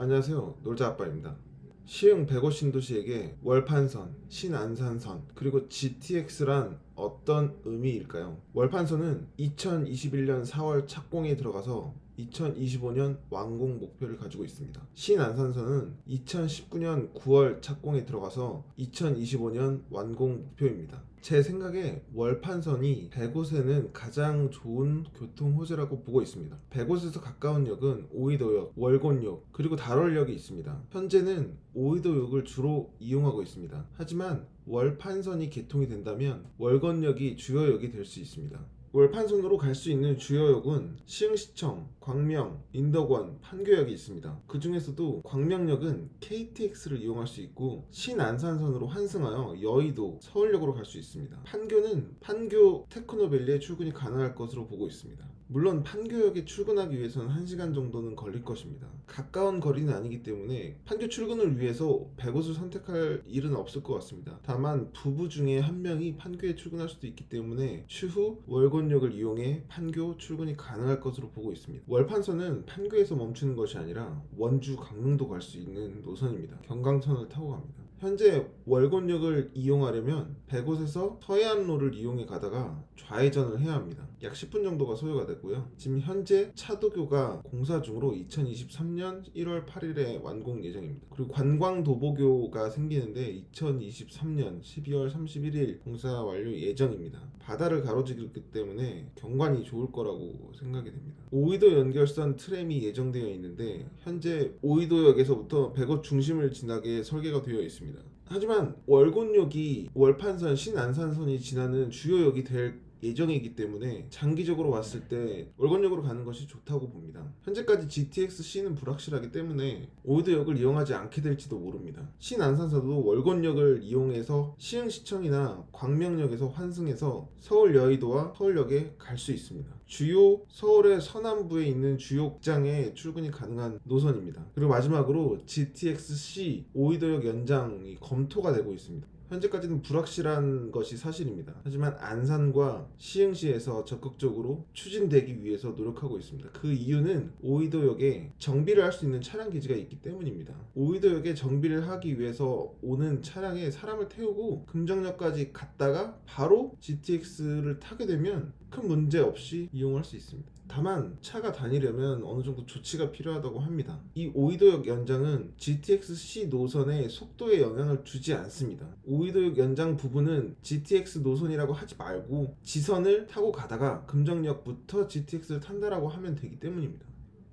안녕하세요. 놀자아빠입니다. 시흥 105 신도시에게 월판선, 신안산선, 그리고 GTX란 어떤 의미일까요? 월판선은 2021년 4월 착공에 들어가서 2025년 완공 목표를 가지고 있습니다. 신안산선은 2019년 9월 착공에 들어가서 2025년 완공 목표입니다. 제 생각에 월판선이 105에는 가장 좋은 교통 호재라고 보고 있습니다. 105에서 가까운 역은 오이도역, 월곤역, 그리고 달월역이 있습니다. 현재는 오이도역을 주로 이용하고 있습니다. 하지만 월판선이 개통이 된다면 월건역이 주요역이 될 수 있습니다. 월판선으로 갈 수 있는 주요역은 시흥시청, 광명, 인덕원, 판교역이 있습니다. 그 중에서도 광명역은 KTX를 이용할 수 있고 신안산선으로 환승하여 여의도, 서울역으로 갈 수 있습니다. 판교는 판교 테크노밸리에 출근이 가능할 것으로 보고 있습니다. 물론 판교역에 출근하기 위해서는 1시간 정도는 걸릴 것입니다. 가까운 거리는 아니기 때문에 판교 출근을 위해서 105을 선택할 일은 없을 것 같습니다. 다만 부부 중에 한 명이 판교에 출근할 수도 있기 때문에 추후 월곤역을 이용해 판교 출근이 가능할 것으로 보고 있습니다. 월판선은 판교에서 멈추는 것이 아니라 원주, 강릉도 갈 수 있는 노선입니다. 경강선을 타고 갑니다. 현재 월곤역을 이용하려면 105에서 서해안로를 이용해 가다가 좌회전을 해야 합니다. 약 10분 정도가 소요가 되고요. 지금 현재 차도교가 공사 중으로 2023년 1월 8일에 완공 예정입니다. 그리고 관광도보교가 생기는데 2023년 12월 31일 공사 완료 예정입니다. 바다를 가로지르기 때문에 경관이 좋을 거라고 생각이 됩니다. 오이도 연결선 트램이 예정되어 있는데 현재 오이도역에서부터 105 중심을 지나게 설계가 되어 있습니다. 하지만 월곤역이 월판선, 신안산선이 지나는 주요역이 될 예정이기 때문에 장기적으로 봤을 때 월건역으로 가는 것이 좋다고 봅니다. 현재까지 GTX-C는 불확실하기 때문에 오이도역을 이용하지 않게 될지도 모릅니다. 신안산선도 월건역을 이용해서 시흥시청이나 광명역에서 환승해서 서울 여의도와 서울역에 갈 수 있습니다. 주요 서울의 서남부에 있는 주요 극장에 출근이 가능한 노선입니다. 그리고 마지막으로 GTX-C 오이도역 연장이 검토가 되고 있습니다. 현재까지는 불확실한 것이 사실입니다. 하지만 안산과 시흥시에서 적극적으로 추진되기 위해서 노력하고 있습니다. 그 이유는 오이도역에 정비를 할 수 있는 차량 기지가 있기 때문입니다. 오이도역에 정비를 하기 위해서 오는 차량에 사람을 태우고 금정역까지 갔다가 바로 GTX를 타게 되면 큰 문제 없이 이용할 수 있습니다. 다만 차가 다니려면 어느 정도 조치가 필요하다고 합니다. 이 오이도역 연장은 GTX-C 노선에 속도에 영향을 주지 않습니다. 오이도역 연장 부분은 GTX 노선이라고 하지 말고 지선을 타고 가다가 금정역부터 GTX를 탄다라고 하면 되기 때문입니다.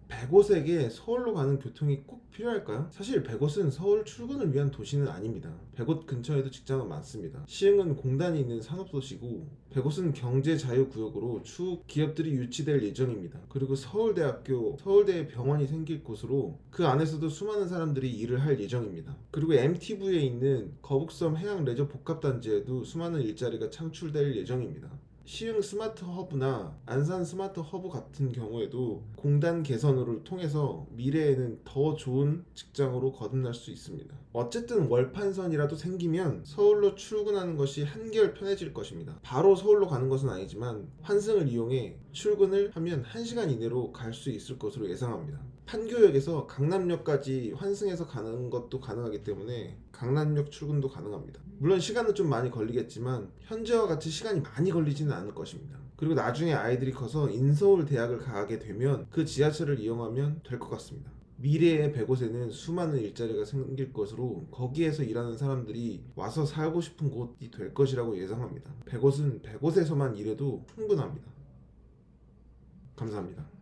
105에게 서울로 가는 교통이 꼭 필요할까요? 사실 105은 서울 출근을 위한 도시는 아닙니다. 105 근처에도 직장은 많습니다. 시흥은 공단이 있는 산업도시고 105은 경제자유구역으로 추후 기업들이 유치될 예정입니다. 그리고 서울대학교, 서울대 병원이 생길 곳으로 그 안에서도 수많은 사람들이 일을 할 예정입니다. 그리고 MTV에 있는 거북섬 해양레저복합단지에도 수많은 일자리가 창출될 예정입니다. 시흥 스마트 허브나 안산 스마트 허브 같은 경우에도 공단 개선을 통해서 미래에는 더 좋은 직장으로 거듭날 수 있습니다. 어쨌든 월판선이라도 생기면 서울로 출근하는 것이 한결 편해질 것입니다. 바로 서울로 가는 것은 아니지만 환승을 이용해 출근을 하면 1시간 이내로 갈 수 있을 것으로 예상합니다. 판교역에서 강남역까지 환승해서 가는 것도 가능하기 때문에 강남역 출근도 가능합니다. 물론 시간은 좀 많이 걸리겠지만 현재와 같이 시간이 많이 걸리지는 않을 것입니다. 그리고 나중에 아이들이 커서 인서울 대학을 가게 되면 그 지하철을 이용하면 될 것 같습니다. 미래의 105에는 수많은 일자리가 생길 것으로 거기에서 일하는 사람들이 와서 살고 싶은 곳이 될 것이라고 예상합니다. 105은 105에서만 일해도 충분합니다. 감사합니다.